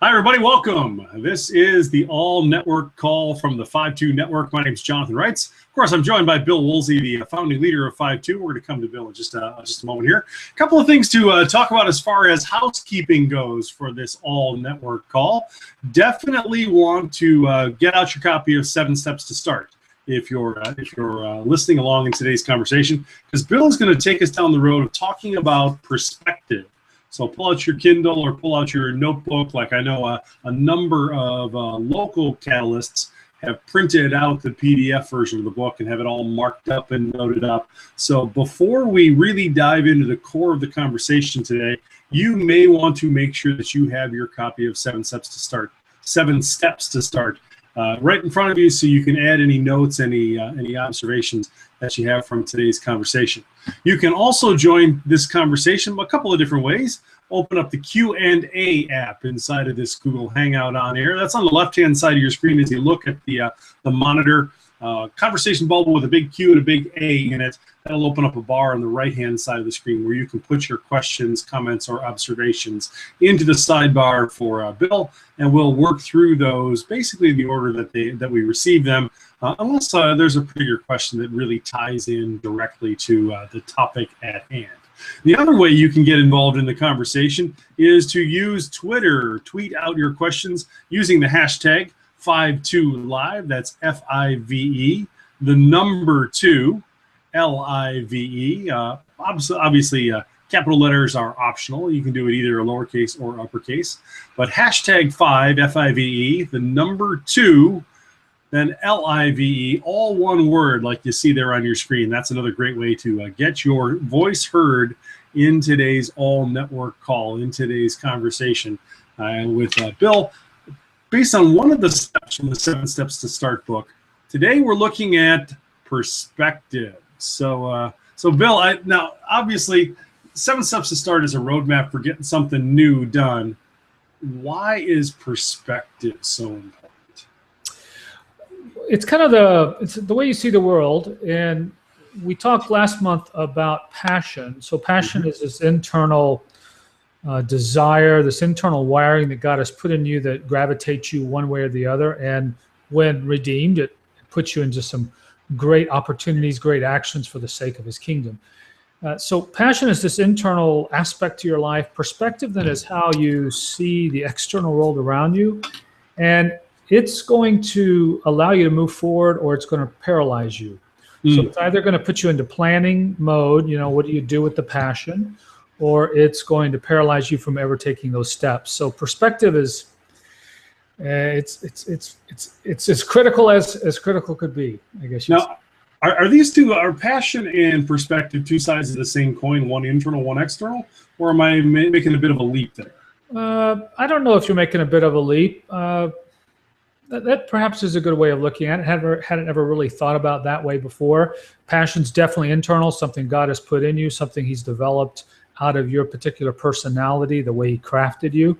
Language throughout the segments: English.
Hi, everybody. Welcome. This is the all-network call from the FiveTwo network. My name is Jonathan Reitz. Of course, I'm joined by Bill Woolsey, the founding leader of FiveTwo. We're going to come to Bill in just a moment here. A couple of things to talk about as far as housekeeping goes for this all-network call. Definitely want to get out your copy of 7 Steps to Start if you're listening along in today's conversation, because Bill is going to take us down the road of talking about perspective. So pull out your Kindle or pull out your notebook. Like I know a number of local catalysts have printed out the PDF version of the book and have it all marked up and noted up. So before we really dive into the core of the conversation today, you may want to make sure that you have your copy of 7 Steps to Start. 7 Steps to Start right in front of you, so you can add any notes, any observations that you have from today's conversation. You can also join this conversation a couple of different ways. Open up the Q&A app inside of this Google Hangout on air. That's on the left-hand side of your screen as you look at the monitor. Conversation bubble with a big Q and a big A in it. That'll open up a bar on the right-hand side of the screen where you can put your questions, comments, or observations into the sidebar for Bill, and we'll work through those basically in the order that we receive them, unless there's a particular question that really ties in directly to the topic at hand. The other way you can get involved in the conversation is to use Twitter. Tweet out your questions using the hashtag FiveTwoLive. That's F-I-V-E, the number 2, L-I-V-E. Obviously, capital letters are optional. You can do it either lowercase or uppercase. But hashtag 5, F-I-V-E, the number 2, then L-I-V-E, all one word like you see there on your screen. That's another great way to get your voice heard in today's all-network call, in today's conversation with Bill. Based on one of the steps from the 7 Steps to Start book, today we're looking at perspective. So Bill, now obviously 7 Steps to Start is a roadmap for getting something new done. Why is perspective so important? It's kind of it's the way you see the world. And we talked last month about passion. So passion is this internal desire, this internal wiring that God has put in you that gravitates you one way or the other. And when redeemed, it puts you into some great opportunities, great actions for the sake of his kingdom. So passion is this internal aspect to your life. Perspective then is how you see the external world around you. And it's going to allow you to move forward, or it's going to paralyze you. So it's either going to put you into planning mode, what do you do with the passion, or it's going to paralyze you from ever taking those steps. So perspective is it's as critical as critical could be, I guess. Now, are these two, are passion and perspective two sides of the same coin, one internal, one external, or am I making a bit of a leap there? I don't know if you're making a bit of a leap. That perhaps is a good way of looking at it. Hadn't ever really thought about that way before. Passion's definitely internal, something God has put in you, something he's developed out of your particular personality, the way he crafted you.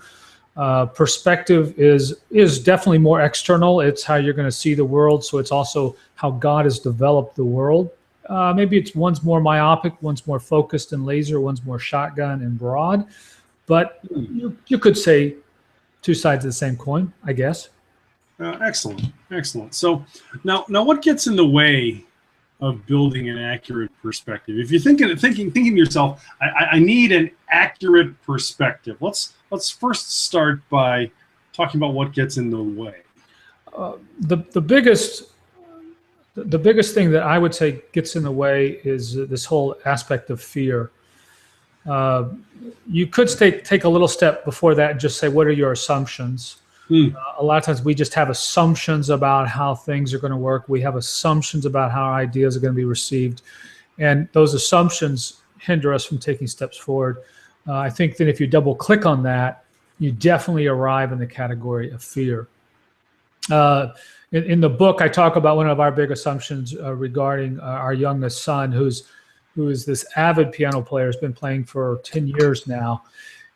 Perspective is definitely more external. It's how you're going to see the world. So it's also how God has developed the world. Maybe one's more myopic, one's more focused and laser, one's more shotgun and broad. But you could say two sides of the same coin, I guess. Excellent. So now what gets in the way of building an accurate perspective? If you're thinking to yourself, I need an accurate perspective. Let's first start by talking about what gets in the way. The biggest thing that I would say gets in the way is this whole aspect of fear. You could take a little step before that and just say, what are your assumptions? A lot of times we just have assumptions about how things are going to work. We have assumptions about how our ideas are going to be received. And those assumptions hinder us from taking steps forward. I think that if you double click on that, you definitely arrive in the category of fear. In the book, I talk about one of our big assumptions regarding our youngest son, who is this avid piano player, has been playing for 10 years now.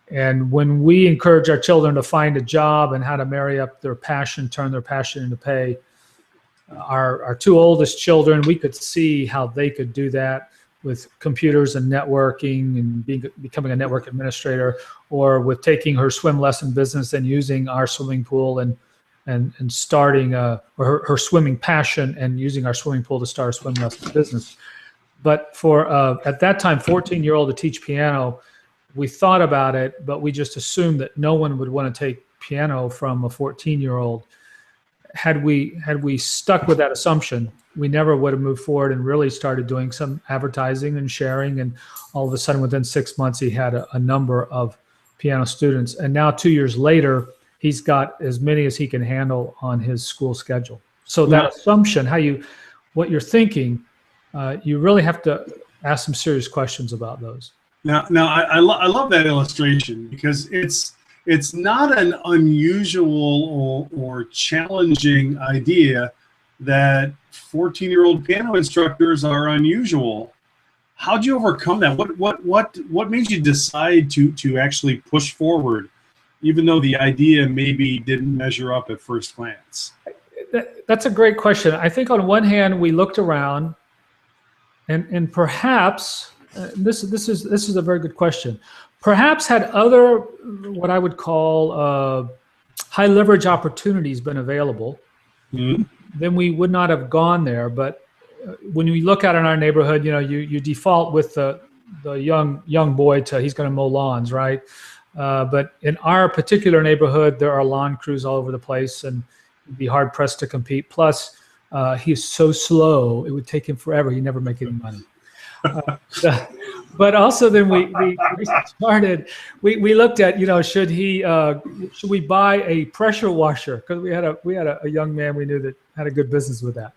And when we encourage our children to find a job and how to marry up their passion, turn their passion into pay, our 2 oldest children, we could see how they could do that with computers and networking and becoming a network administrator, or with taking her swim lesson business and using our swimming pool and starting or her swimming passion and using our swimming pool to start a swim lesson business. But for at that time 14-year-old to teach piano, we thought about it, but we just assumed that no one would want to take piano from a 14-year-old. Had we stuck with that assumption, we never would have moved forward and really started doing some advertising and sharing. And all of a sudden, within 6 months, he had a number of piano students. And now 2 years later, he's got as many as he can handle on his school schedule. So that assumption, what you're thinking, you really have to ask some serious questions about those. Now I love that illustration, because it's not an unusual or challenging idea that 14-year-old piano instructors are unusual. How'd you overcome that? What made you decide to actually push forward, even though the idea maybe didn't measure up at first glance? That's a great question. I think on one hand, we looked around, and perhaps this is a very good question. Perhaps had other, what I would call high leverage opportunities been available, then we would not have gone there. But when we look out in our neighborhood, you default with the young boy to he's going to mow lawns, right? But in our particular neighborhood, there are lawn crews all over the place, and you'd be hard pressed to compete. Plus, he's so slow; it would take him forever. He'd never make any money. But also, then we started. We looked at, should we buy a pressure washer, because we had a young man we knew that had a good business with that.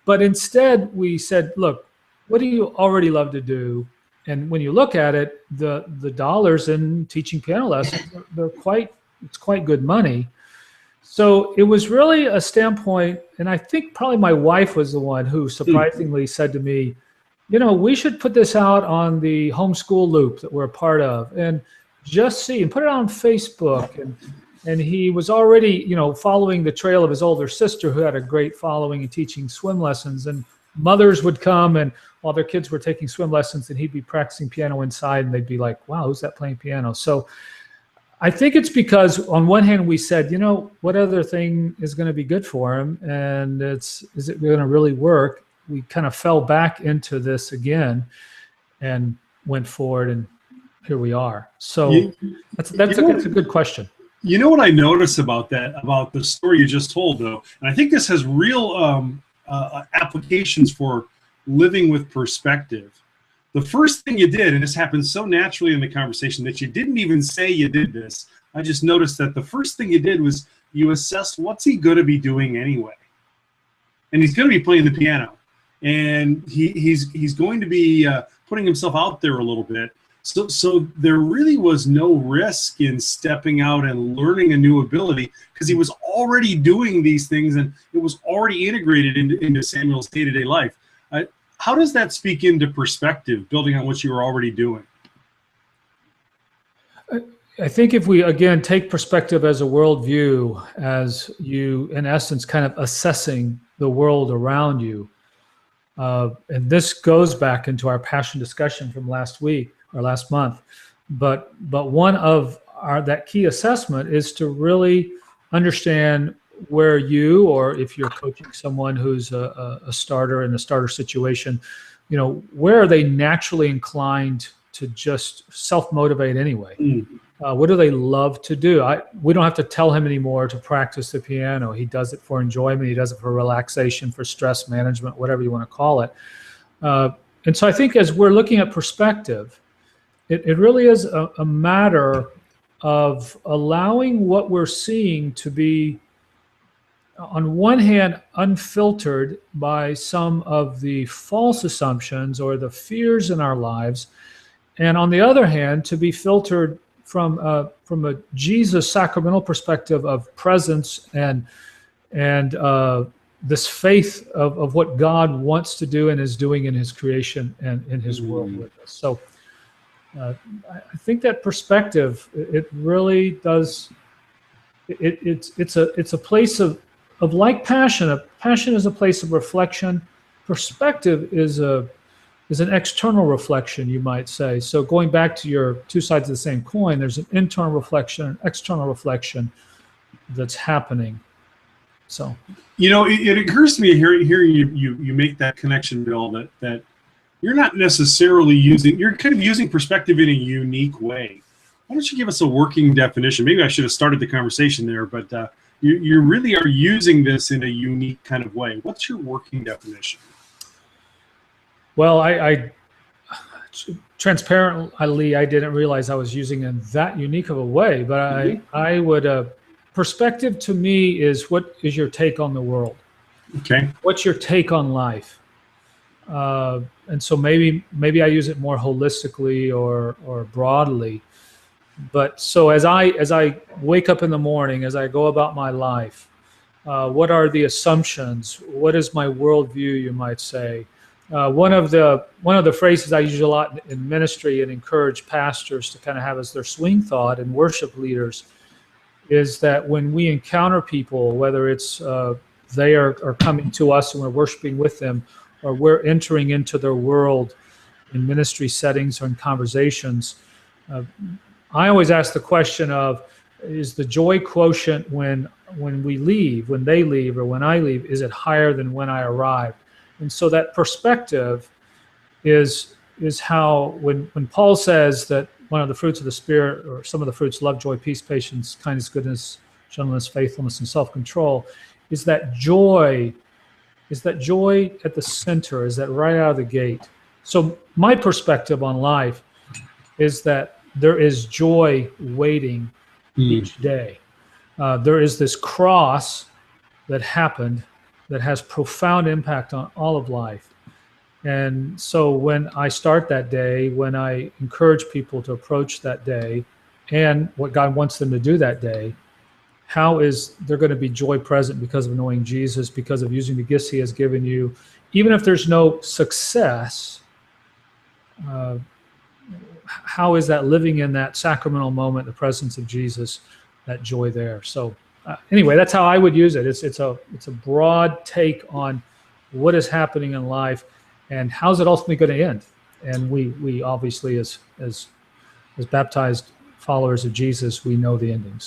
But instead, we said, look, what do you already love to do? And when you look at it, the dollars in teaching piano lessons, it's quite good money. So it was really a standpoint, and I think probably my wife was the one who surprisingly said to me, we should put this out on the homeschool loop that we're a part of, and just see, and put it on Facebook. And he was already, following the trail of his older sister, who had a great following in teaching swim lessons. And mothers would come, and while their kids were taking swim lessons, and he'd be practicing piano inside, and they'd be like, wow, who's that playing piano? So I think it's because on one hand we said, what other thing is going to be good for him, and is it going to really work? We kind of fell back into this again and went forward, and here we are. So that's a good question. You know what I notice about the story you just told, though, and I think this has real applications for living with perspective. The first thing you did, and this happened so naturally in the conversation that you didn't even say you did this, I just noticed that the first thing you did was you assessed what's he going to be doing anyway. And he's going to be playing the piano. And he's going to be putting himself out there a little bit. So there really was no risk in stepping out and learning a new ability, because he was already doing these things, and it was already integrated into Samuel's day-to-day life. How does that speak into perspective, building on what you were already doing? I think if we, again, take perspective as a worldview, as you, in essence, kind of assessing the world around you, and this goes back into our passion discussion from last week or last month, but one of that key assessment is to really understand where you, or if you're coaching someone who's a starter in a starter situation, where are they naturally inclined to just self-motivate anyway? What do they love to do? We don't have to tell him anymore to practice the piano. He does it for enjoyment. He does it for relaxation, for stress management, whatever you want to call it. And so I think as we're looking at perspective, it really is a matter of allowing what we're seeing to be, on one hand, unfiltered by some of the false assumptions or the fears in our lives, and on the other hand, to be filtered from a Jesus sacramental perspective of presence and this faith of what God wants to do and is doing in His creation and in His world with us. So I think that perspective, it really does. It's a place of like passion. Passion is a place of reflection. Perspective is a is an external reflection, you might say. So going back to your two sides of the same coin, there's an internal reflection, an external reflection that's happening. So, it occurs to me hearing you make that connection, Bill, that you're not necessarily you're kind of using perspective in a unique way. Why don't you give us a working definition? Maybe I should have started the conversation there, but you really are using this in a unique kind of way. What's your working definition? Well, I transparently, I didn't realize I was using it in that unique of a way, but I would, perspective to me is, what is your take on the world? Okay. What's your take on life? And so maybe I use it more holistically or broadly. But so as I wake up in the morning, as I go about my life, what are the assumptions? What is my worldview, you might say? One of the phrases I use a lot in ministry and encourage pastors to kind of have as their swing thought, and worship leaders, is that when we encounter people, whether it's they are coming to us and we're worshiping with them, or we're entering into their world in ministry settings or in conversations, I always ask the question of, is the joy quotient when we leave, when they leave, or when I leave, is it higher than when I arrived? And so that perspective is how, when Paul says that one of the fruits of the Spirit, or some of the fruits, love, joy, peace, patience, kindness, goodness, gentleness, faithfulness, and self-control, is that joy at the center? Is that right out of the gate? So my perspective on life is that there is joy waiting each day. There is this cross that happened that has profound impact on all of life. And so when I start that day, when I encourage people to approach that day and what God wants them to do that day, how is there going to be joy present because of knowing Jesus, because of using the gifts he has given you? Even if there's no success, how is that living in that sacramental moment, the presence of Jesus, that joy there? So anyway, that's how I would use it. It's a broad take on what is happening in life and how's it ultimately going to end. And we obviously, as baptized followers of Jesus, we know the ending.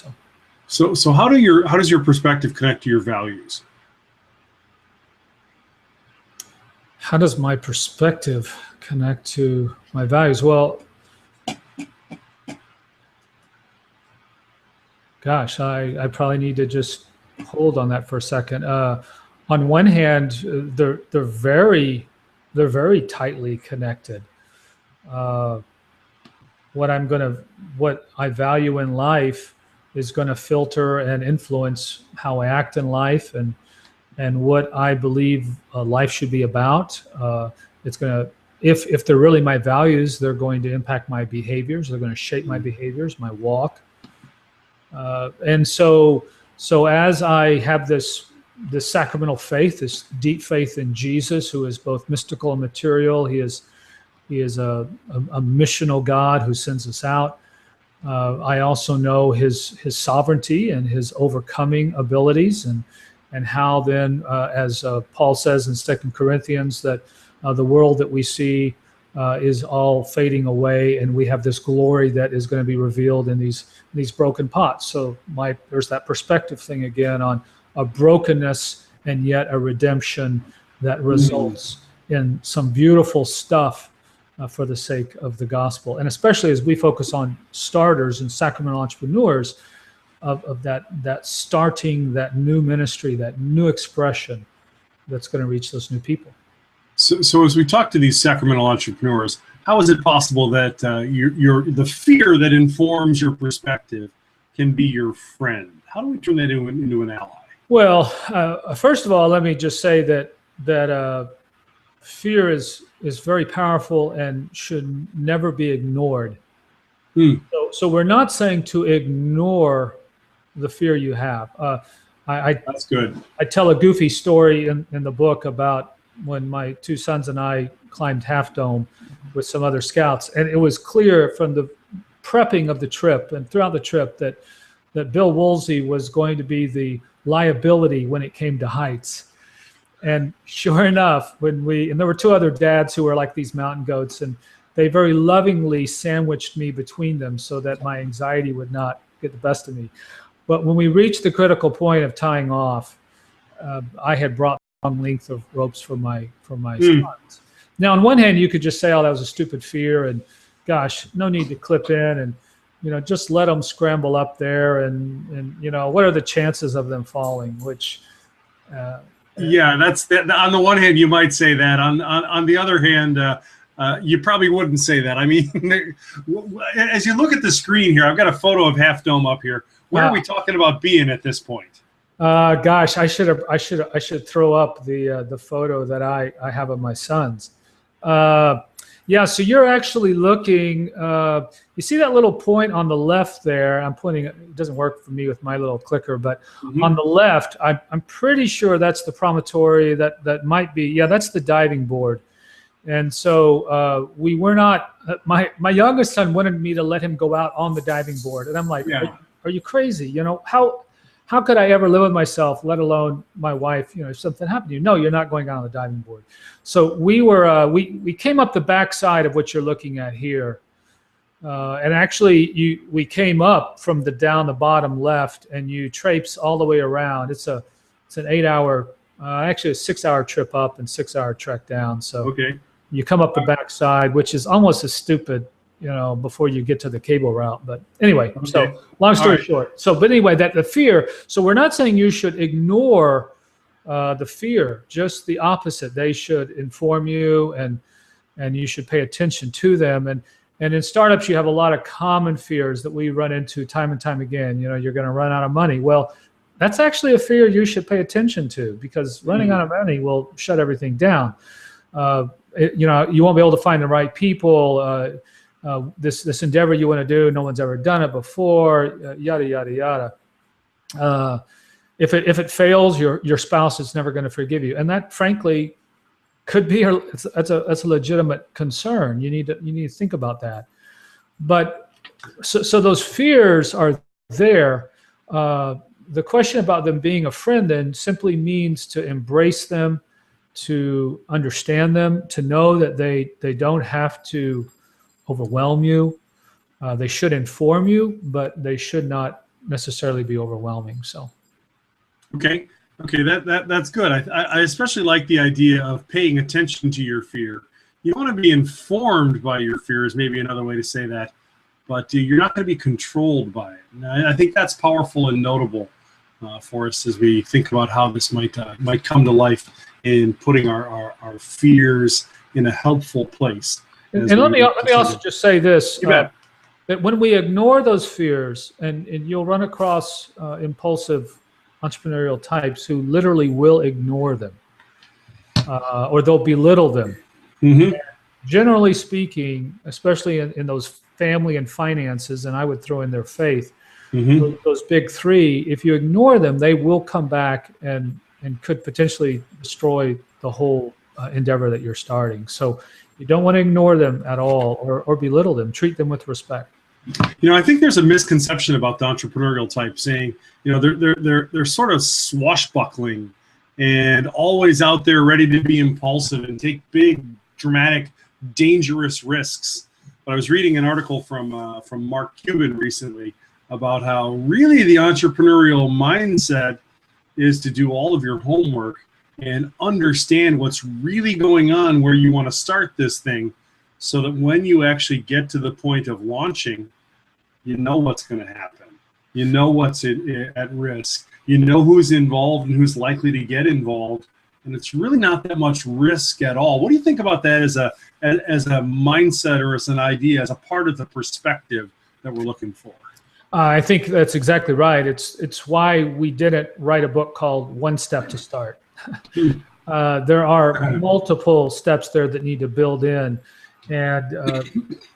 So how does your perspective connect to your values? How does my perspective connect to my values? Well, gosh, I probably need to just hold on that for a second. On one hand, they're very tightly connected. What I value in life is going to filter and influence how I act in life, and what I believe life should be about. It's going to, if they're really my values, they're going to impact my behaviors. They're going to shape my behaviors, my walk. And so as I have this sacramental faith, this deep faith in Jesus, who is both mystical and material, he is a missional God who sends us out. I also know his sovereignty and his overcoming abilities, and how then, as Paul says in 2 Corinthians, that the world that we see is all fading away, and we have this glory that is going to be revealed in these broken pots. So there's that perspective thing again on a brokenness and yet a redemption that results in some beautiful stuff for the sake of the gospel. And especially as we focus on starters and sacramental entrepreneurs, of that starting that new ministry, that new expression that's going to reach those new people. So as we talk to these sacramental entrepreneurs, how is it possible that the fear that informs your perspective can be your friend? How do we turn that into an ally? Well, first of all, let me just say that fear is very powerful and should never be ignored. So we're not saying to ignore the fear you have. That's good. I tell a goofy story in the book about when my two sons and I climbed Half Dome with some other scouts, and it was clear from the prepping of the trip and throughout the trip that Bill Woolsey was going to be the liability when it came to heights. And sure enough, and there were two other dads who were like these mountain goats, and they very lovingly sandwiched me between them so that my anxiety would not get the best of me. But when we reached the critical point of tying off, I had brought a long length of ropes for my sons. Now, on one hand, you could just say, "Oh, that was a stupid fear," and gosh, no need to clip in, and just let them scramble up there, and what are the chances of them falling? Which, yeah, that's that. On the one hand, you might say that. On the other hand, you probably wouldn't say that. I mean, as you look at the screen here, I've got a photo of Half Dome up here. Where are we talking about being at this point? Gosh, I should throw up the photo that I have of my sons. Yeah, so you're actually looking. You see that little point on the left there? I'm pointing. It doesn't work for me with my little clicker, but on the left, I'm pretty sure that's the promontory. That might be. Yeah, that's the diving board. And so we were not. My youngest son wanted me to let him go out on the diving board, and I'm like, Are you crazy? How could I ever live with myself, let alone my wife? If something happened to you, no, you're not going out on the diving board. So we were we came up the backside of what you're looking at here, and actually we came up from down the bottom left, and you traipse all the way around. It's an 8-hour, actually a 6-hour trip up and 6-hour trek down. So you come up the backside, which is almost as stupid, before you get to the cable route. But anyway, so long story short. So, but anyway, the fear. So we're not saying you should ignore the fear, just the opposite. They should inform you, and you should pay attention to them. And in startups, you have a lot of common fears that we run into time and time again. You're going to run out of money. Well, that's actually a fear you should pay attention to, because running out of money will shut everything down. You won't be able to find the right people. This endeavor you want to do, no one's ever done it before, yada yada yada. If it fails, your spouse is never going to forgive you, and that, frankly, could be that's a legitimate concern. You need to think about that. But so those fears are there. The question about them being a friend then simply means to embrace them, to understand them, to know that they don't have to overwhelm you. They should inform you, but they should not necessarily be overwhelming. So, okay, that's good. I especially like the idea of paying attention to your fear. You want to be informed by your fear is maybe another way to say that, but you're not going to be controlled by it. And I think that's powerful and notable for us as we think about how this might come to life in putting our fears in a helpful place. And let me also just say this, that when we ignore those fears, and you'll run across impulsive entrepreneurial types who literally will ignore them, or they'll belittle them. Generally speaking, especially in those family and finances, and I would throw in their faith, those big three, if you ignore them, they will come back and could potentially destroy the whole endeavor that you're starting. So you don't want to ignore them at all, or belittle them. Treat them with respect. I think there's a misconception about the entrepreneurial type, saying, they're sort of swashbuckling and always out there ready to be impulsive and take big, dramatic, dangerous risks. But I was reading an article from Mark Cuban recently about how really the entrepreneurial mindset is to do all of your homework and understand what's really going on where you want to start this thing, so that when you actually get to the point of launching, you know what's going to happen. You know what's at risk. You know who's involved and who's likely to get involved. And it's really not that much risk at all. What do you think about that as a mindset, or as an idea, as a part of the perspective that we're looking for? I think that's exactly right. It's why we didn't write a book called One Step to Start. There are multiple steps there that need to build in. And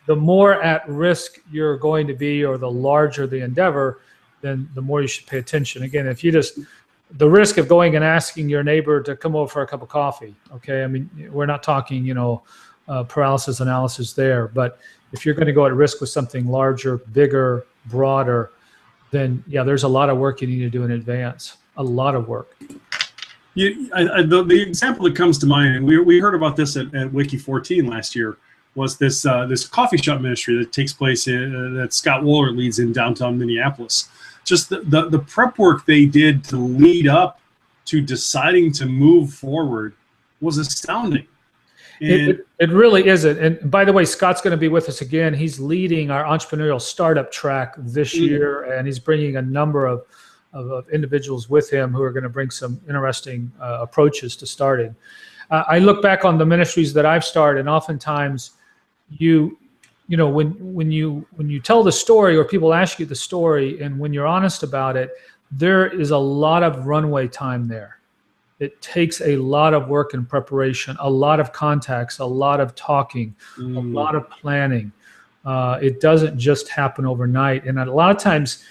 the more at risk you're going to be, or the larger the endeavor, then the more you should pay attention. Again, if you the risk of going and asking your neighbor to come over for a cup of coffee, okay? I mean, we're not talking, paralysis analysis there. But if you're going to go at risk with something larger, bigger, broader, then yeah, there's a lot of work you need to do in advance. A lot of work. The example that comes to mind, and we heard about this at Wiki 14 last year, was this coffee shop ministry that takes place that Scott Woolard leads in downtown Minneapolis. Just the prep work they did to lead up to deciding to move forward was astounding. It really isn't. And by the way, Scott's going to be with us again. He's leading our entrepreneurial startup track this year, and he's bringing a number of individuals with him who are going to bring some interesting approaches to starting. I look back on the ministries that I've started, and oftentimes when you tell the story or people ask you the story, and when you're honest about it, there is a lot of runway time there. It takes a lot of work and preparation, a lot of contacts, a lot of talking, a lot of planning. It doesn't just happen overnight. And a lot of times,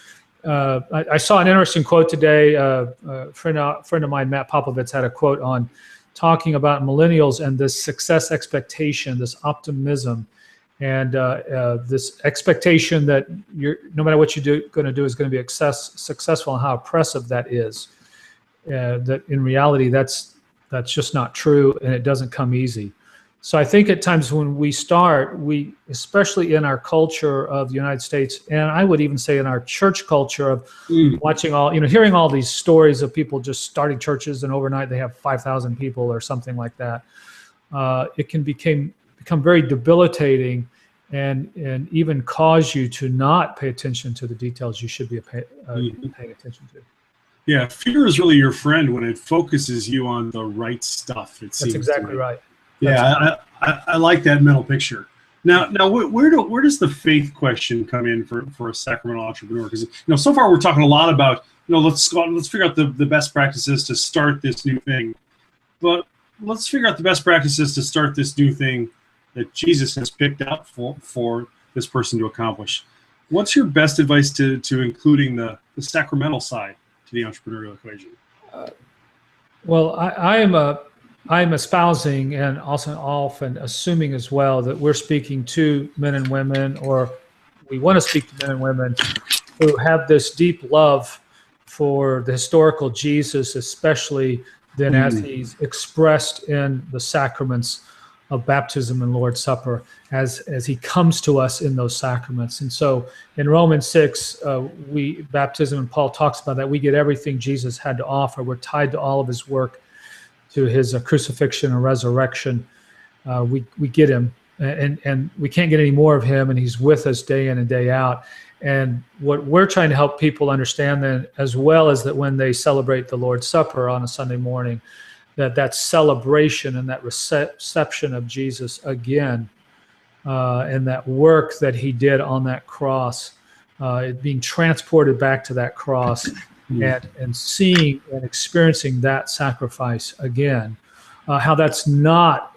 I saw an interesting quote today. A friend of mine, Matt Popovitz, had a quote on talking about millennials and this success expectation, this optimism, and this expectation that no matter what you're going to do is going to be successful, and how oppressive that is. That in reality, that's just not true, and it doesn't come easy. So I think at times when we start, especially in our culture of the United States, and I would even say in our church culture of watching hearing all these stories of people just starting churches and overnight they have 5,000 people or something like that. It can become very debilitating and even cause you to not pay attention to the details you should be paying attention to. Yeah, fear is really your friend when it focuses you on the right stuff. That's exactly right. Yeah, I like that mental picture. Now, where does the faith question come in for a sacramental entrepreneur? Because so far we're talking a lot about let's figure out the best practices to start this new thing, but let's figure out the best practices to start this new thing that Jesus has picked out for this person to accomplish. What's your best advice to including the sacramental side to the entrepreneurial equation? Well, I'm espousing and also often assuming as well that we're speaking to men and women, or we want to speak to men and women who have this deep love for the historical Jesus, especially then as he's expressed in the sacraments of baptism and Lord's Supper, as he comes to us in those sacraments. And so in Romans 6, baptism, and Paul talks about that, we get everything Jesus had to offer. We're tied to all of his work, to his crucifixion and resurrection. We get him, and we can't get any more of him, and he's with us day in and day out. And what we're trying to help people understand then, as well as that when they celebrate the Lord's Supper on a Sunday morning, that celebration and that reception of Jesus again, and that work that he did on that cross, being transported back to that cross, and seeing and experiencing that sacrifice again, how that's not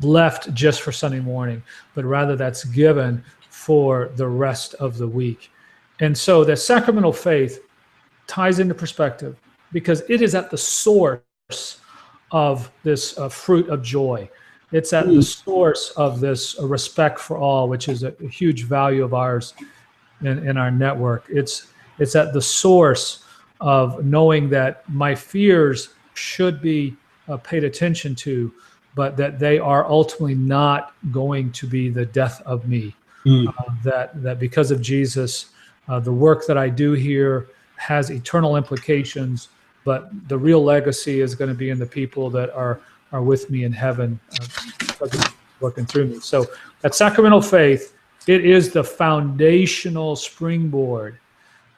left just for Sunday morning, but rather that's given for the rest of the week. And so the sacramental faith ties into perspective, because it is at the source of this fruit of joy. It's at the source of this respect for all, which is a huge value of ours in our network. It's at the source of knowing that my fears should be paid attention to, but that they are ultimately not going to be the death of me. That because of Jesus, the work that I do here has eternal implications, but the real legacy is going to be in the people that are with me in heaven, working through me. So that sacramental faith, it is the foundational springboard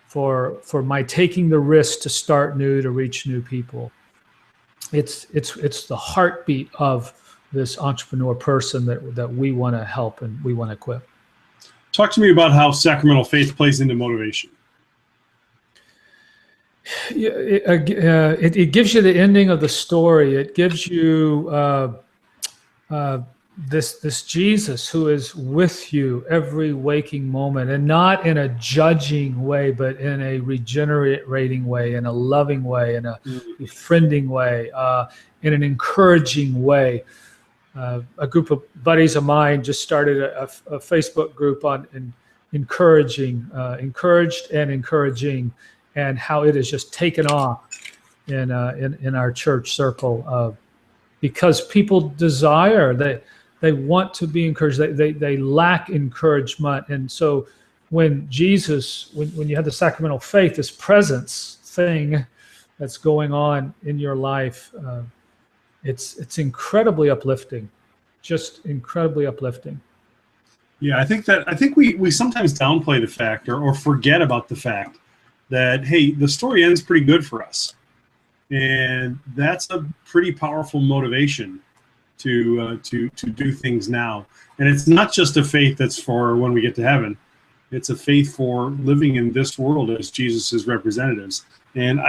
for my taking the risk to start new, to reach new people. It's the heartbeat of this entrepreneur person that we want to help and we want to equip. Talk to me about how sacramental faith plays into motivation. It gives you the ending of the story. It gives you this Jesus who is with you every waking moment, and not in a judging way, but in a regenerating way, in a loving way, in a befriending way, in an encouraging way. A group of buddies of mine just started a Facebook group on encouraged and encouraging, and how it has just taken off. in our church circle, because people desire, they want to be encouraged. They lack encouragement, and so when Jesus, when you have the sacramental faith, this presence thing that's going on in your life, it's incredibly uplifting, just incredibly uplifting. Yeah, I think we sometimes downplay the fact or forget about the fact that, hey, the story ends pretty good for us, and that's a pretty powerful motivation to do things now. And it's not just a faith that's for when we get to heaven. It's a faith for living in this world as Jesus' representatives. And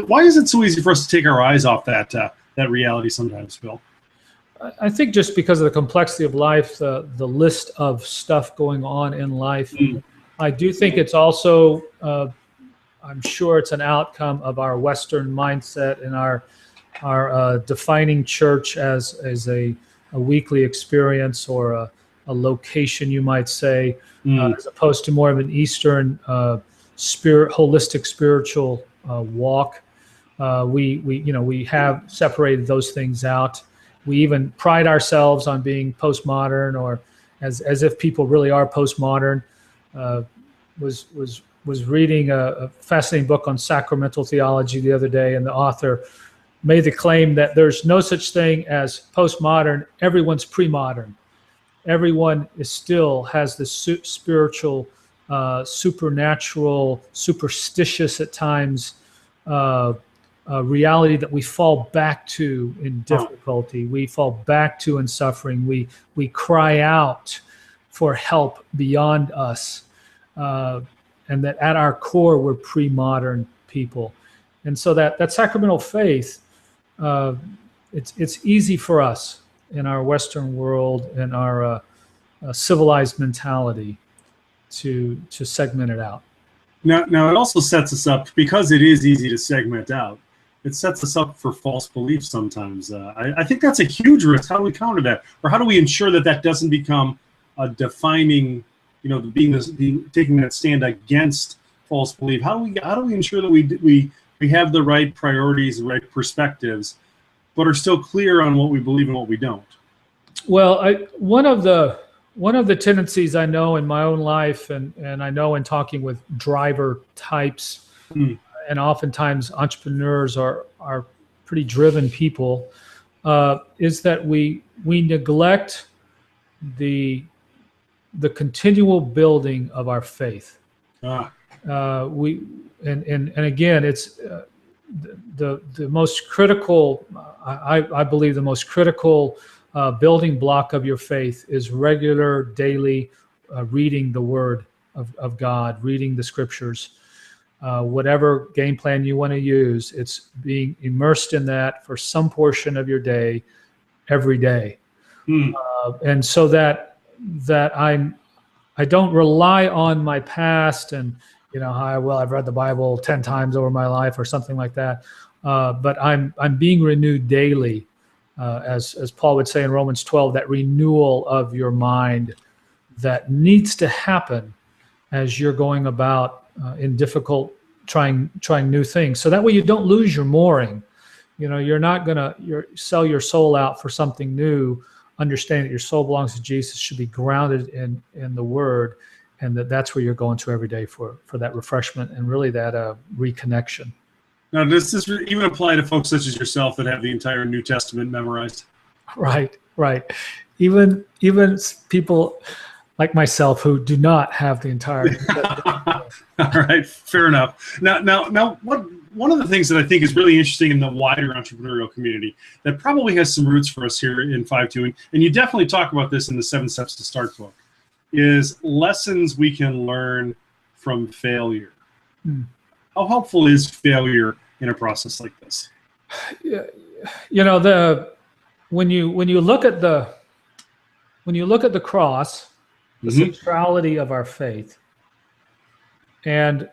why is it so easy for us to take our eyes off that reality sometimes, Bill? I think just because of the complexity of life, the list of stuff going on in life. I do think it's also, I'm sure it's an outcome of our Western mindset and our defining church as a weekly experience or a location, you might say, as opposed to more of an Eastern holistic spiritual walk. We have separated those things out. We even pride ourselves on being postmodern, or as if people really are postmodern. Was reading a fascinating book on sacramental theology the other day, and the author made the claim that there's no such thing as postmodern. Everyone's pre-modern. Everyone still has this spiritual, supernatural, superstitious at times reality that we fall back to in difficulty. We fall back to in suffering. We cry out for help beyond us, and that at our core we're pre-modern people. And so that sacramental faith, it's easy for us in our Western world and our civilized mentality to segment it out. Now it also sets us up, because it is easy to segment out. It sets us up for false beliefs sometimes. I think that's a huge risk. How do we counter that, or how do we ensure that doesn't become a defining, taking that stand against false belief? How do we ensure that we have the right priorities, the right perspectives, but are still clear on what we believe and what we don't? Well, one of the tendencies I know in my own life, and I know in talking with driver types, and oftentimes entrepreneurs are pretty driven people, is that we neglect the continual building of our faith. Again, it's the most critical. I believe the most critical building block of your faith is regular, daily reading the Word of God, reading the Scriptures. Whatever game plan you want to use, it's being immersed in that for some portion of your day, every day. And so that I don't rely on my past and I've read the Bible 10 times over my life or something like that. But I'm being renewed daily, as Paul would say in Romans 12, that renewal of your mind that needs to happen as you're going about in difficult, trying new things. So that way you don't lose your mooring. You're not going to sell your soul out for something new. Understanding that your soul belongs to Jesus, should be grounded in the Word, and that's where you're going to every day for that refreshment and really that reconnection. Now, does this even apply to folks such as yourself that have the entire New Testament memorized? Right. Even people like myself who do not have the entire. All right, fair enough. Now, one of the things that I think is really interesting in the wider entrepreneurial community that probably has some roots for us here in FiveTwo, and you definitely talk about this in the 7 Steps to Start book, is lessons we can learn from failure. How helpful is failure in a process like this? When you look at the cross, the centrality of our faith, and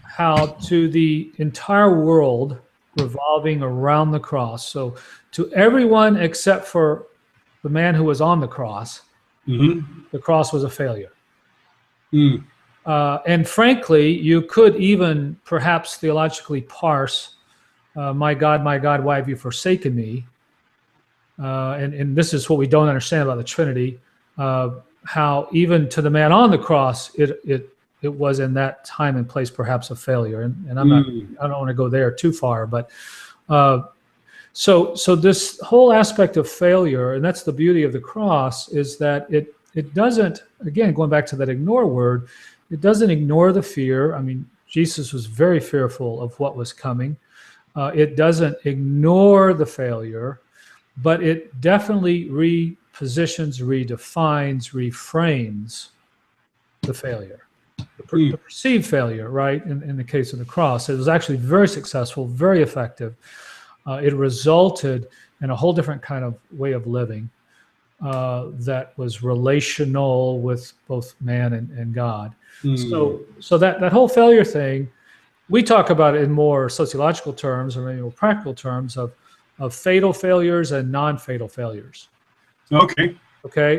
how to the entire world revolving around the cross. So to everyone except for the man who was on the cross, the cross was a failure. And frankly, you could even perhaps theologically parse my God, why have you forsaken me? And this is what we don't understand about the Trinity, how even to the man on the cross, it was in that time and place perhaps a failure. And I don't want to go there too far, but so this whole aspect of failure, and that's the beauty of the cross, is that it doesn't, again, going back to that ignore word, it doesn't ignore the fear. I mean, Jesus was very fearful of what was coming. It doesn't ignore the failure, but it definitely repositions, redefines, reframes the failure, the perceived failure, right? In the case of the cross, it was actually very successful, very effective. It resulted in a whole different kind of way of living that was relational with both man and God. So that whole failure thing, we talk about it in more sociological terms or maybe more practical terms of fatal failures and non-fatal failures. Okay.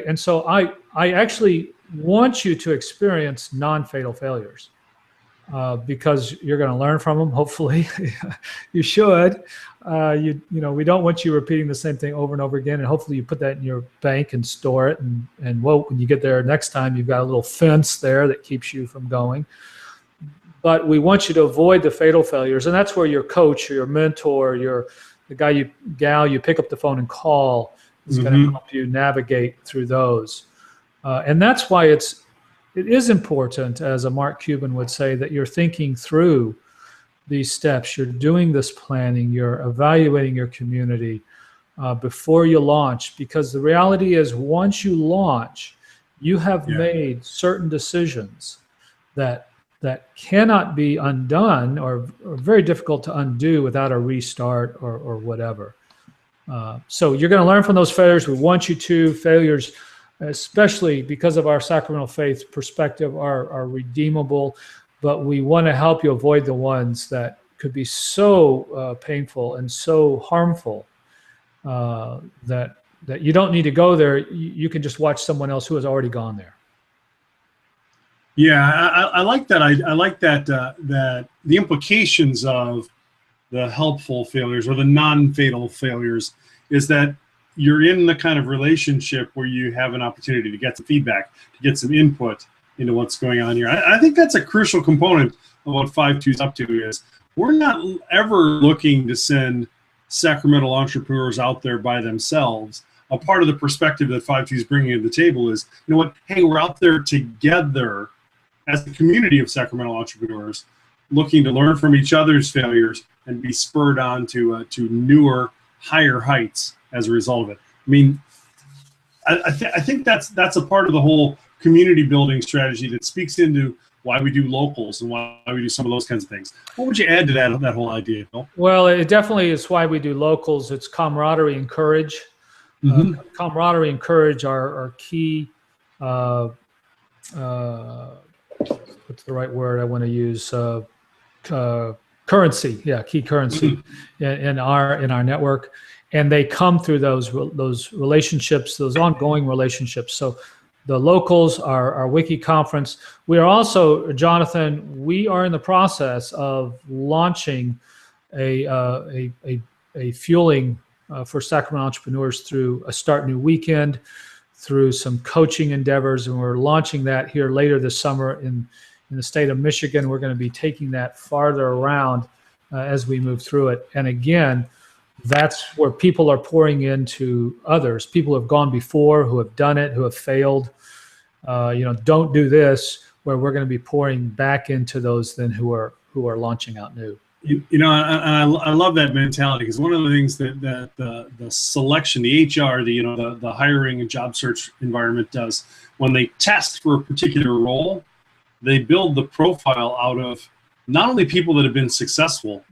And so I actually want you to experience non-fatal failures because you're going to learn from them. Hopefully, you should. We don't want you repeating the same thing over and over again. And hopefully, you put that in your bank and store it. And when you get there next time, you've got a little fence there that keeps you from going. But we want you to avoid the fatal failures, and that's where your coach or your mentor, the gal you pick up the phone and call is going to help you navigate through those. And that's why it is important, as a Mark Cuban would say, that you're thinking through these steps. You're doing this planning. You're evaluating your community before you launch, because the reality is once you launch, you have made certain decisions that cannot be undone or very difficult to undo without a restart or whatever. So you're going to learn from those failures. We want you to. Failures, especially because of our sacramental faith perspective, are redeemable, but we want to help you avoid the ones that could be so painful and so harmful that you don't need to go there. You can just watch someone else who has already gone there. Yeah, I like that. I like that that the implications of the helpful failures or the non-fatal failures is that you're in the kind of relationship where you have an opportunity to get some feedback, to get some input into what's going on here. I think that's a crucial component of what FiveTwo is up to. Is we're not ever looking to send sacramental entrepreneurs out there by themselves. A part of the perspective that FiveTwo is bringing to the table is, you know what? Hey, we're out there together as a community of sacramental entrepreneurs, looking to learn from each other's failures and be spurred on to newer, higher heights as a result of it. I mean, I think that's a part of the whole community building strategy that speaks into why we do locals and why we do some of those kinds of things. What would you add to that whole idea, Bill? Well, it definitely is why we do locals. It's camaraderie and courage. Camaraderie and courage are key. What's the right word I want to use? Currency. Yeah, key currency in our network, and they come through those relationships, those ongoing relationships. So the locals, our Wiki conference. We are also, Jonathan, we are in the process of launching a fueling for sacramental entrepreneurs through a Start New Weekend, through some coaching endeavors, and we're launching that here later this summer in the state of Michigan. We're going to be taking that farther around as we move through it. And again, that's where people are pouring into others. People who have gone before, who have done it, who have failed. Don't do this, where we're going to be pouring back into those then who are launching out new. I love that mentality, because one of the things that the selection, the HR, the hiring and job search environment does when they test for a particular role, they build the profile out of not only people that have been successful,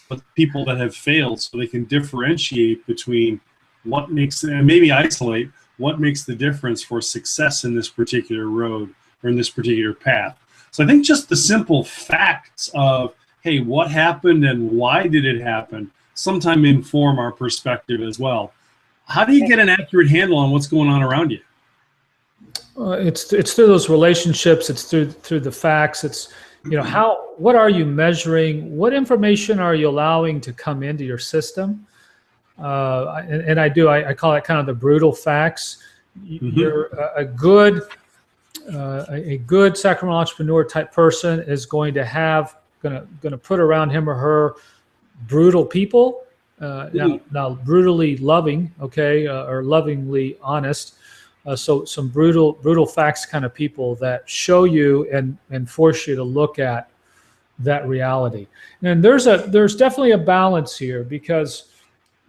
but people that have failed, so they can differentiate between what makes, and maybe isolate what makes the difference for success in this particular road or in this particular path. So I think just the simple facts of, hey, what happened and why did it happen, sometimes inform our perspective as well. How do you get an accurate handle on what's going on around you? It's through those relationships. It's through the facts. what are you measuring? What information are you allowing to come into your system? And I call it kind of the brutal facts. You're a good Sacramental entrepreneur type person is going to put around him or her brutal people. Now brutally loving, okay, or lovingly honest. So some brutal facts kind of people that show you and force you to look at that reality. And there's definitely a balance here, because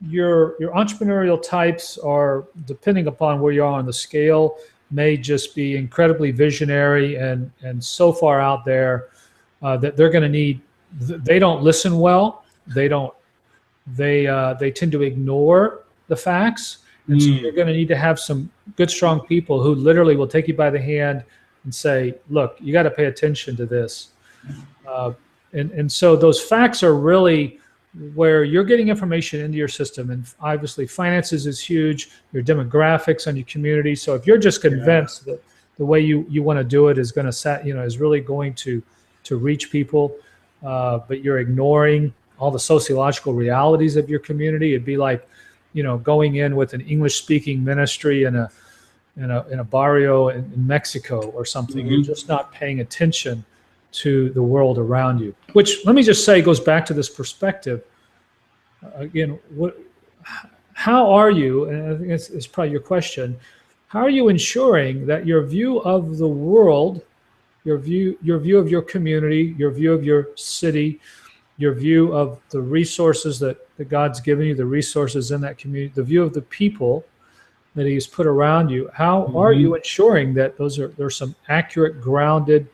your entrepreneurial types are, depending upon where you are on the scale, may just be incredibly visionary and so far out there that they're going to need. They don't listen well. They tend to ignore the facts. And so you're going to need to have some good, strong people who literally will take you by the hand and say, look, you got to pay attention to this. And so those facts are really where you're getting information into your system. And obviously finances is huge, your demographics on your community. So if you're just convinced that the way you want to do it is going to is really going to reach people, but you're ignoring all the sociological realities of your community, it'd be like, going in with an English-speaking ministry in a barrio in Mexico or something. You're just not paying attention to the world around you. Which, let me just say, goes back to this perspective. Again, how are you? And I think it's probably your question. How are you ensuring that your view of the world, your view of your community, your view of your city, your view of the resources that God's given you, the resources in that community, the view of the people that He's put around you, how are you ensuring that there's some accurate, grounded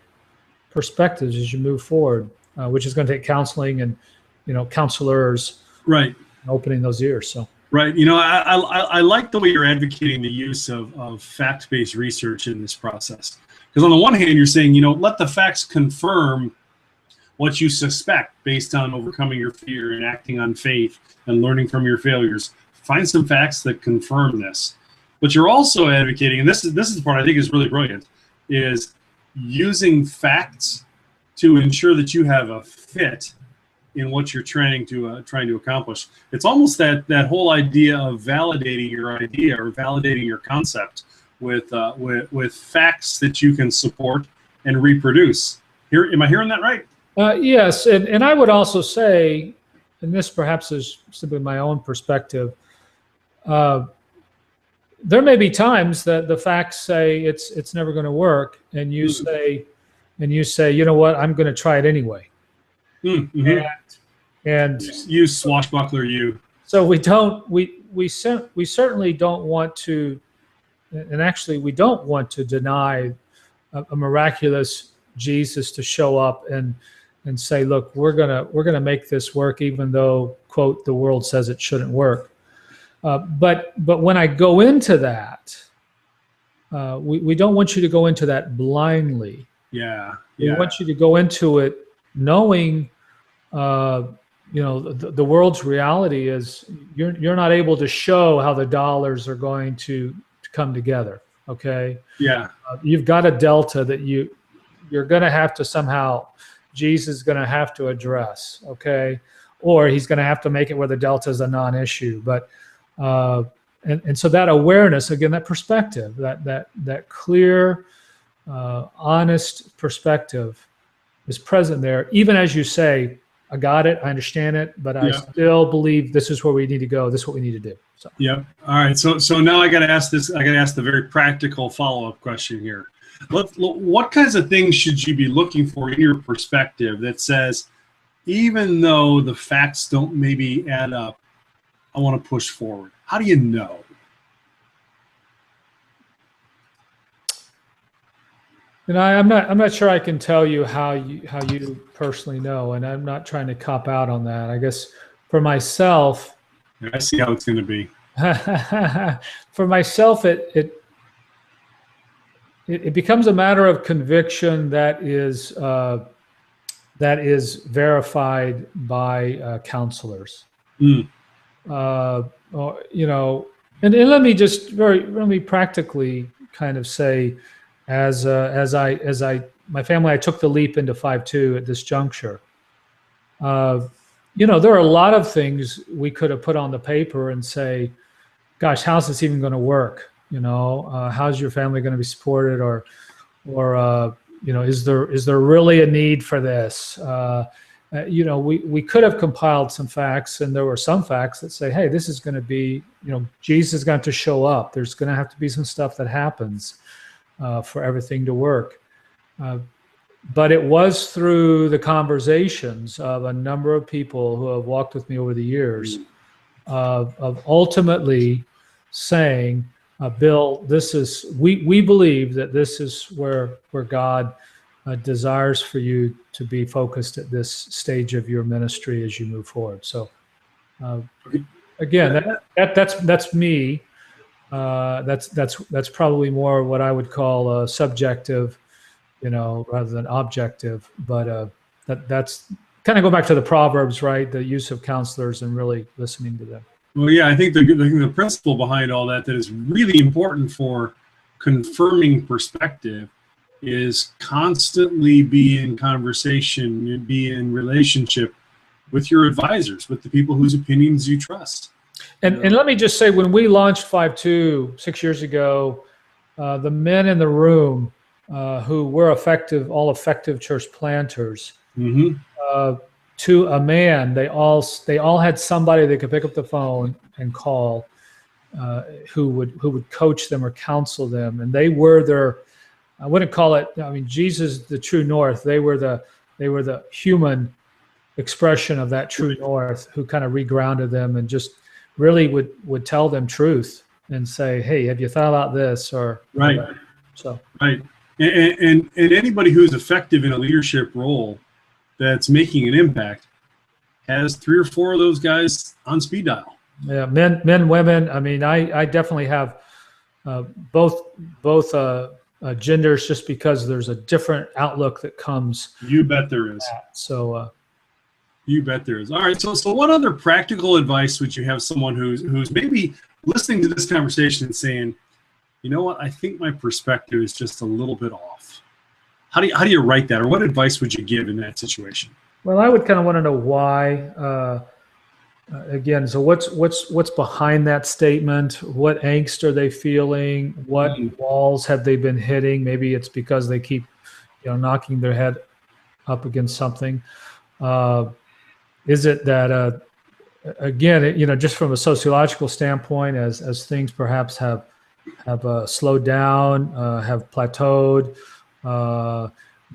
perspectives as you move forward, which is going to take counseling and counselors, right, opening those ears. So right, I like the way you're advocating the use of fact-based research in this process, because on the one hand you're saying let the facts confirm what you suspect based on overcoming your fear and acting on faith and learning from your failures. Find some facts that confirm this. But you're also advocating, and this is the part I think is really brilliant, is using facts to ensure that you have a fit in what you're trying to accomplish. It's almost that whole idea of validating your idea or validating your concept with facts that you can support and reproduce. Am I hearing that right? Yes, and I would also say, and this perhaps is simply my own perspective, there may be times that the facts say it's never going to work, and you say, you know what, I'm going to try it anyway. And you swashbuckler, you. So we certainly don't want to, and actually we don't want to deny a miraculous Jesus to show up and say, look, we're gonna make this work, even though, quote, the world says it shouldn't work. But when I go into that, we don't want you to go into that blindly. Yeah. We want you to go into it knowing, the world's reality is you're not able to show how the dollars are going to come together. Okay. Yeah. You've got a delta that you're going to have to somehow. Jesus is going to have to address, okay, or he's going to have to make it where the delta is a non-issue. But and so that awareness, again, that perspective, that clear, honest perspective is present there, even as you say, I got it, I understand it, but I still believe this is where we need to go. This is what we need to do. So. Yeah. All right. So now I got to ask this. I got to ask the very practical follow-up question here. What kinds of things should you be looking for in your perspective that says, even though the facts don't maybe add up, I want to push forward? How do you know? I'm not sure I can tell you how you personally know, and I'm not trying to cop out on that. I guess for myself, I see how it's going to be. For myself, it becomes a matter of conviction that is verified by counselors. And let me practically kind of say, as I my family, I took the leap into FiveTwo at this juncture. There are a lot of things we could have put on the paper and say, gosh, how's this even going to work? How's your family going to be supported, or is there really a need for this? We could have compiled some facts, and there were some facts that say, hey, this is going to be, Jesus is going to show up. There's going to have to be some stuff that happens for everything to work. But it was through the conversations of a number of people who have walked with me over the years of ultimately saying, Bill, we believe that this is where God desires for you to be focused at this stage of your ministry as you move forward. So again, that's me. That's probably more what I would call subjective, rather than objective. But that's kind of go back to the Proverbs, right? The use of counselors and really listening to them. Well, yeah, I think the principle behind all that is really important for confirming perspective is constantly be in conversation and be in relationship with your advisors, with the people whose opinions you trust. And let me just say, when we launched FiveTwo 6 years ago, the men in the room who were all effective church planters, to a man, they all had somebody they could pick up the phone and call, who would coach them or counsel them, and they were I wouldn't call it. I mean, Jesus, the true north. They were the human expression of that true north, who kind of regrounded them and just really would tell them truth and say, hey, have you thought about this? Or right. So right. And anybody who's effective in a leadership role that's making an impact has 3 or 4 of those guys on speed dial. Yeah, men, women. I mean, I definitely have both genders, just because there's a different outlook that comes. You bet there is. So. You bet there is. All right. So what other practical advice would you have someone who's maybe listening to this conversation and saying, you know what, I think my perspective is just a little bit off. How do you write that, or what advice would you give in that situation? Well, I would kind of want to know why. Again, so what's behind that statement? What angst are they feeling? What walls have they been hitting? Maybe it's because they keep, knocking their head up against something. Is it that again, just from a sociological standpoint, as things perhaps have slowed down, have plateaued,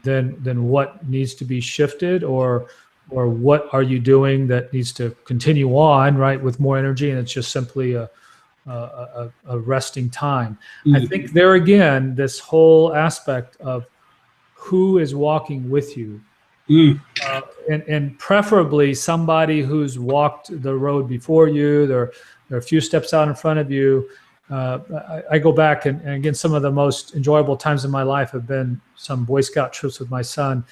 then what needs to be shifted, or what are you doing that needs to continue on, right, with more energy, and it's just simply a resting time? I think there again, this whole aspect of who is walking with you. And preferably somebody who's walked the road before you. They're a few steps out in front of you. I go back, and again, some of the most enjoyable times in my life have been some Boy Scout trips with my son.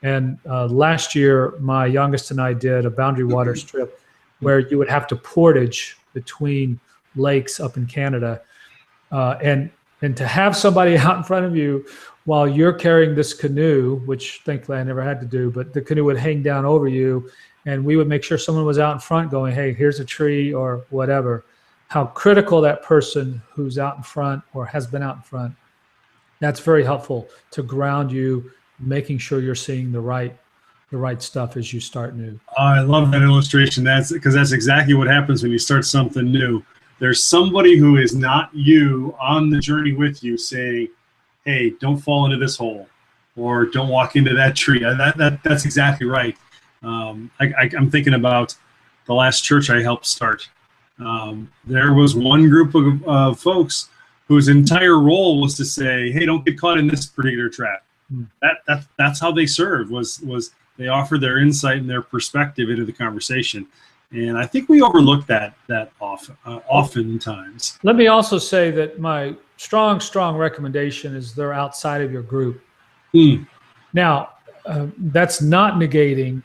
And last year, my youngest and I did a Boundary Waters trip where you would have to portage between lakes up in Canada. And to have somebody out in front of you while you're carrying this canoe, which thankfully I never had to do, but the canoe would hang down over you, and we would make sure someone was out in front going, hey, here's a tree or whatever. How critical that person who's out in front or has been out in front, that's very helpful to ground you, making sure you're seeing the right stuff as you start new. I love that illustration. That's exactly what happens when you start something new. There's somebody who is not you on the journey with you saying, hey, don't fall into this hole, or don't walk into that tree. That's exactly right. I'm thinking about the last church I helped start. There was one group of folks whose entire role was to say, hey, don't get caught in this particular trap. That's how they served, was they offered their insight and their perspective into the conversation. And I think we overlook that oftentimes. Let me also say that my strong recommendation is they're outside of your group. Now, that's not negating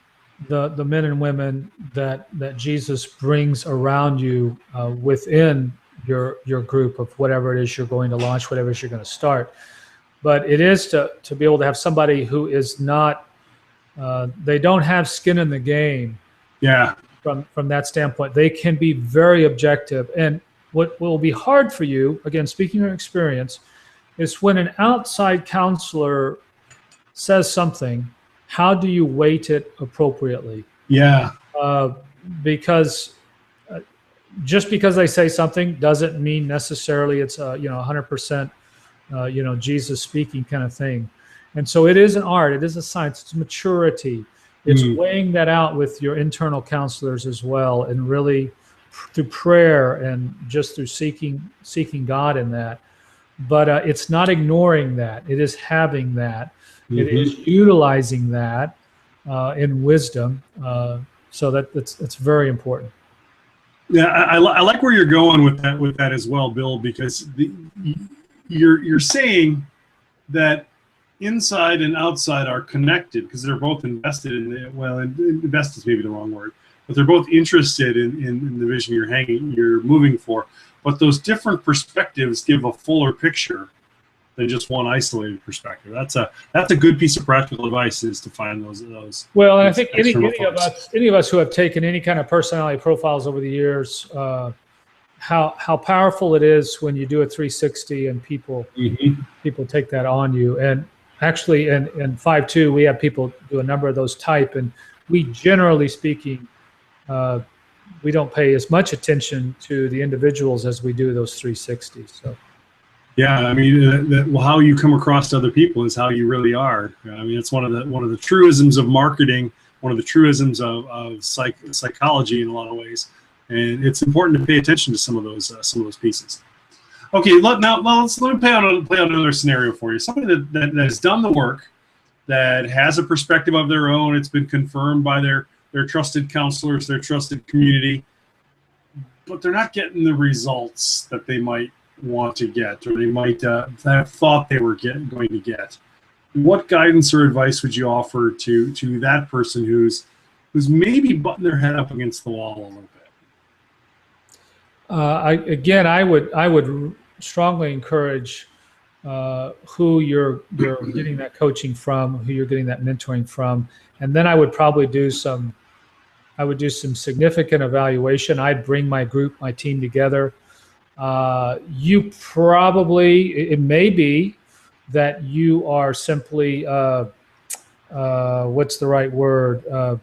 the men and women that Jesus brings around you within your group of whatever it is you're going to launch, whatever it is you're going to start. but it is to be able to have somebody who is not, they don't have skin in the game. Yeah. From that standpoint, they can be very objective. And what will be hard for you, again, speaking of experience, is when an outside counselor says something, how do you weight it appropriately? Yeah. Because just because they say something doesn't mean necessarily it's 100% Jesus speaking kind of thing. And so it is an art, it is a science, it's maturity. It's weighing that out with your internal counselors as well, and really through prayer and just through seeking God in that. But it's not ignoring that. It is having that. It is utilizing that in wisdom. So that's very important. Yeah, I like where you're going with that as well, Bill, because you're saying that inside and outside are connected because they're both invested in it. Well, invest is maybe the wrong word, but they're both interested in the vision you're moving for. But those different perspectives give a fuller picture than just one isolated perspective. That's a good piece of practical advice, is to find those. Well, and I think any of us who have taken any kind of personality profiles over the years, how powerful it is when you do a 360 and people take that on you. And actually, in FiveTwo, we have people do a number of those type, and we, generally speaking, we don't pay as much attention to the individuals as we do those 360s. So. Yeah, I mean, how you come across to other people is how you really are. I mean, it's one of the truisms of marketing, one of the truisms of psychology in a lot of ways, and it's important to pay attention to some of those pieces. Okay, let me play out another scenario for you. Somebody that has done the work, that has a perspective of their own. It's been confirmed by their trusted counselors, their trusted community, but they're not getting the results that they might want to get, or they might have thought they were going to get. What guidance or advice would you offer to that person who's maybe butting their head up against the wall a little bit? I would strongly encourage who you're getting that coaching from, who you're getting that mentoring from, and then I would probably do some significant evaluation. I'd bring my team together. You probably, it may be that you are simply what's the right word?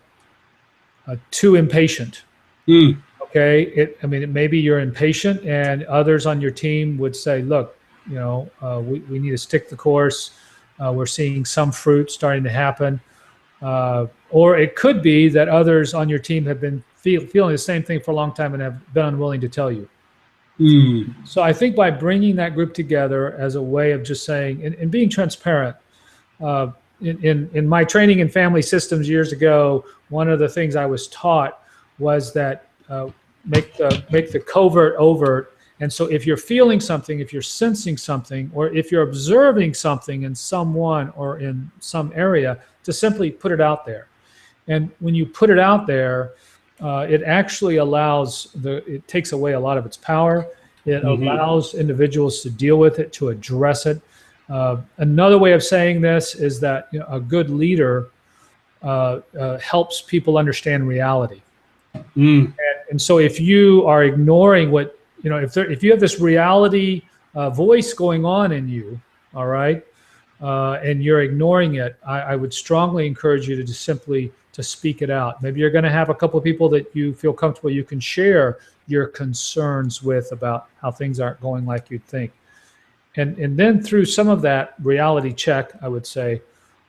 Too impatient. Okay, it may be you're impatient, and others on your team would say, look, we need to stick the course. We're seeing some fruit starting to happen. Or it could be that others on your team have been feeling the same thing for a long time and have been unwilling to tell you. So I think by bringing that group together as a way of just saying, and being transparent, in my training in family systems years ago, one of the things I was taught was that make the covert overt. And so if you're feeling something, if you're sensing something, or if you're observing something in someone or in some area, to simply put it out there. And when you put it out there, it actually it takes away a lot of its power. It allows individuals to deal with it, to address it. Another way of saying this is that a good leader helps people understand reality. And so if you are ignoring what, if you have this reality voice going on in you, all right, and you're ignoring it, I would strongly encourage you to just simply to speak it out. Maybe you're going to have a couple of people that you feel comfortable you can share your concerns with about how things aren't going like you'd think. And then through some of that reality check, I would say,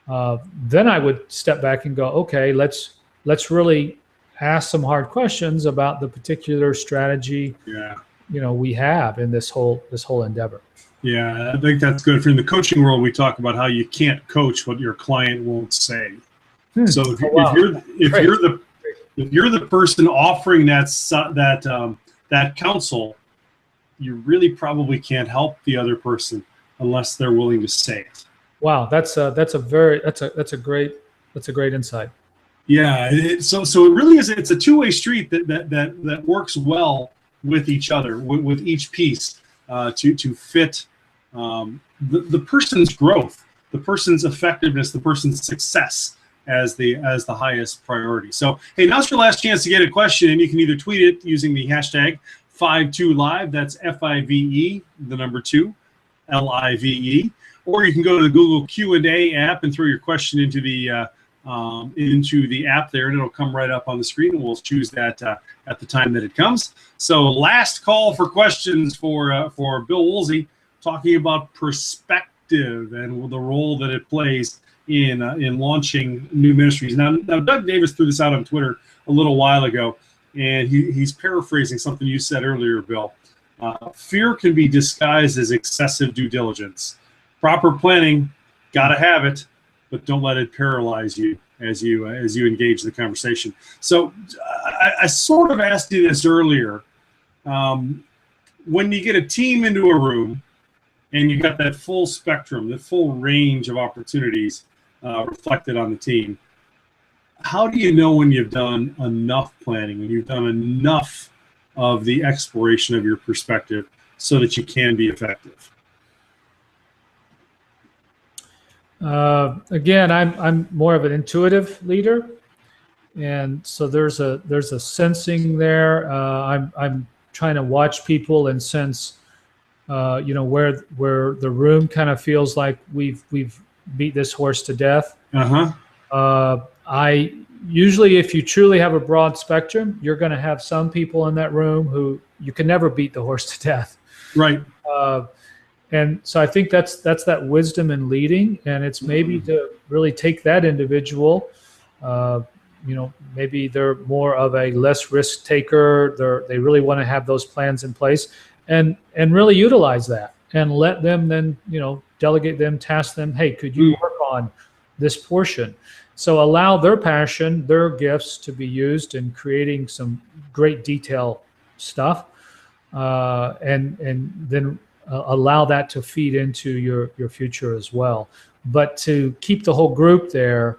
then I would step back and go, okay, let's really ask some hard questions about the particular strategy we have in this whole endeavor. Yeah, I think that's good. From the coaching world, we talk about how you can't coach what your client won't say. So if you're the person offering that counsel, you really probably can't help the other person unless they're willing to say it. Wow, that's a great insight. Yeah, so it really is. It's a two-way street that works well with each other, with each piece to fit the person's growth, the person's effectiveness, the person's success as the highest priority. So, hey, now's your last chance to get a question, and you can either tweet it using the hashtag FiveTwoLive, that's FIVE, the number 2, LIVE, or you can go to the Google Q&A app and throw your question into the app there, and it'll come right up on the screen, and we'll choose that at the time that it comes. So, last call for questions for Bill Woolsey, talking about perspective and the role that it plays in launching new ministries. Now, Doug Davis threw this out on Twitter a little while ago, and he's paraphrasing something you said earlier, Bill. Fear can be disguised as excessive due diligence. Proper planning, gotta have it, but don't let it paralyze you as you engage the conversation. So I sort of asked you this earlier. When you get a team into a room and you got that full spectrum, the full range of opportunities reflected on the team, how do you know when you've done enough planning, when you've done enough of the exploration of your perspective so that you can be effective? Again, I'm more of an intuitive leader, and so there's a sensing there. I'm trying to watch people and sense, where the room kind of feels like we've beat this horse to death. I usually, if you truly have a broad spectrum, you're going to have some people in that room who you can never beat the horse to death. Right. And so I think that's that wisdom in leading, and it's maybe to really take that individual. Maybe they're more of a less risk taker. They really want to have those plans in place, and really utilize that, and let them then delegate them, task them. Hey, could you work on this portion? So allow their passion, their gifts to be used in creating some great detail stuff, and then allow that to feed into your future as well. But to keep the whole group there,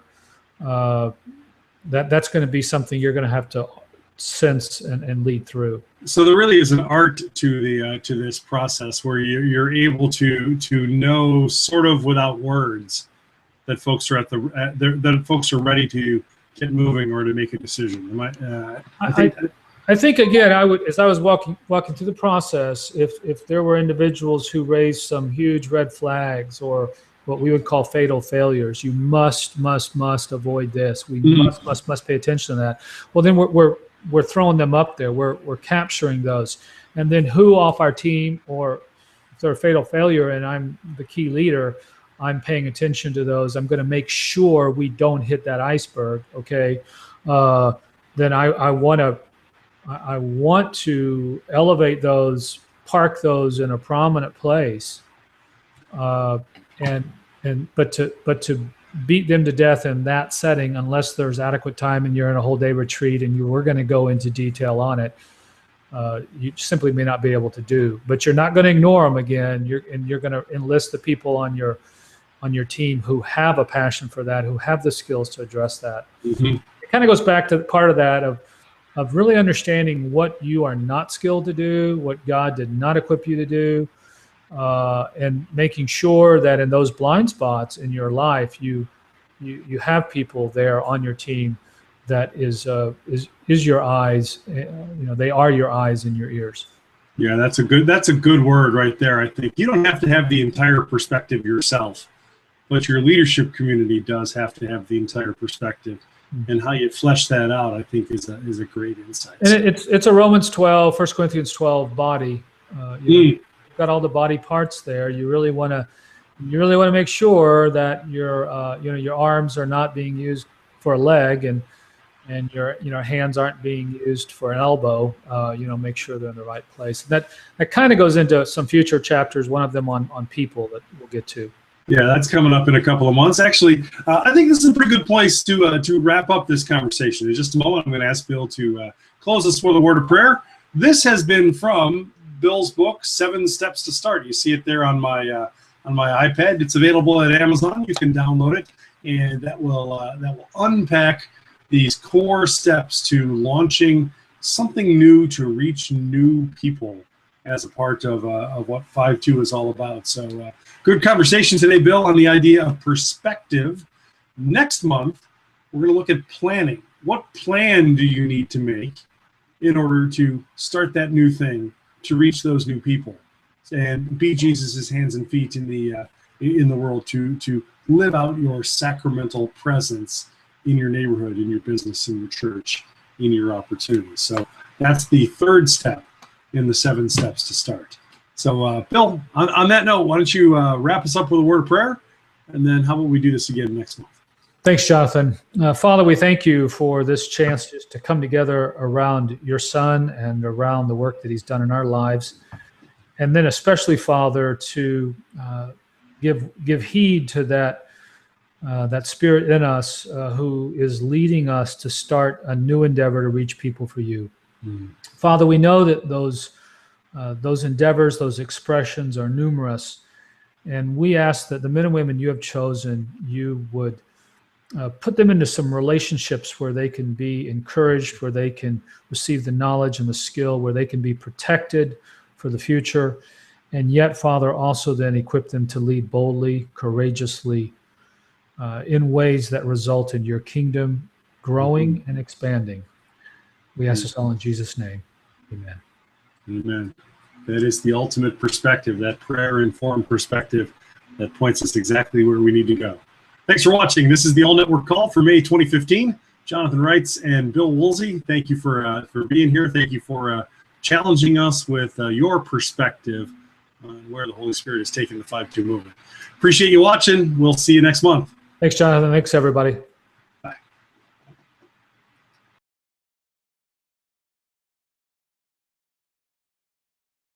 that's going to be something you're going to have to sense and lead through. So there really is an art to this process where you're able to know sort of without words that folks are that folks are ready to get moving or to make a decision. I think again, as I was walking through the process, if there were individuals who raised some huge red flags or what we would call fatal failures, you must avoid this. We must pay attention to that. Well, then we're throwing them up there. We're capturing those, and then who off our team, or if they're a fatal failure and I'm the key leader, I'm paying attention to those. I'm going to make sure we don't hit that iceberg. Okay, then I want to elevate those, park those in a prominent place, but to beat them to death in that setting, unless there's adequate time and you're in a whole day retreat and we're going to go into detail on it, you simply may not be able to do. But you're not going to ignore them again. You're going to enlist the people on your team who have a passion for that, who have the skills to address that. It kind of goes back to part of that of really understanding what you are not skilled to do, what God did not equip you to do, and making sure that in those blind spots in your life, you have people there on your team that is your eyes. They are your eyes and your ears. Yeah, that's a good word right there. I think you don't have to have the entire perspective yourself, but your leadership community does have to have the entire perspective. And how you flesh that out, I think, is a great insight. And it's a Romans 12, 1 Corinthians 12 body. You've got all the body parts there. You really want to make sure that your arms are not being used for a leg, and your hands aren't being used for an elbow. Make sure they're in the right place. That kind of goes into some future chapters. One of them on people that we'll get to. Yeah, that's coming up in a couple of months. Actually, I think this is a pretty good place to wrap up this conversation. In just a moment, I'm going to ask Bill to close us with a word of prayer. This has been from Bill's book, 7 Steps to Start. You see it there on my iPad. It's available at Amazon. You can download it, and that will unpack these core steps to launching something new to reach new people as a part of what 5.2 is all about. So good conversation today, Bill, on the idea of perspective. Next month, we're going to look at planning. What plan do you need to make in order to start that new thing, to reach those new people, and be Jesus's hands and feet in the world, to live out your sacramental presence in your neighborhood, in your business, in your church, in your opportunities. So that's the third step in the 7 steps to start. So Bill, on that note, why don't you wrap us up with a word of prayer, and then how about we do this again next month? Thanks, Jonathan. Father, we thank you for this chance just to come together around your Son and around the work that he's done in our lives. And then especially, Father, to give heed to that Spirit in us who is leading us to start a new endeavor to reach people for you. Mm. Father, we know that those endeavors, those expressions are numerous, and we ask that the men and women you have chosen, you would put them into some relationships where they can be encouraged, where they can receive the knowledge and the skill, where they can be protected for the future, and yet, Father, also then equip them to lead boldly, courageously, in ways that result in your kingdom growing and expanding. We ask this all in Jesus' name. Amen. Amen. That is the ultimate perspective, that prayer-informed perspective that points us exactly where we need to go. Thanks for watching. This is the All Network Call for May 2015. Jonathan Reitz and Bill Woolsey, thank you for being here. Thank you for challenging us with your perspective on where the Holy Spirit is taking the 5.2 movement. Appreciate you watching. We'll see you next month. Thanks, Jonathan. Thanks, everybody.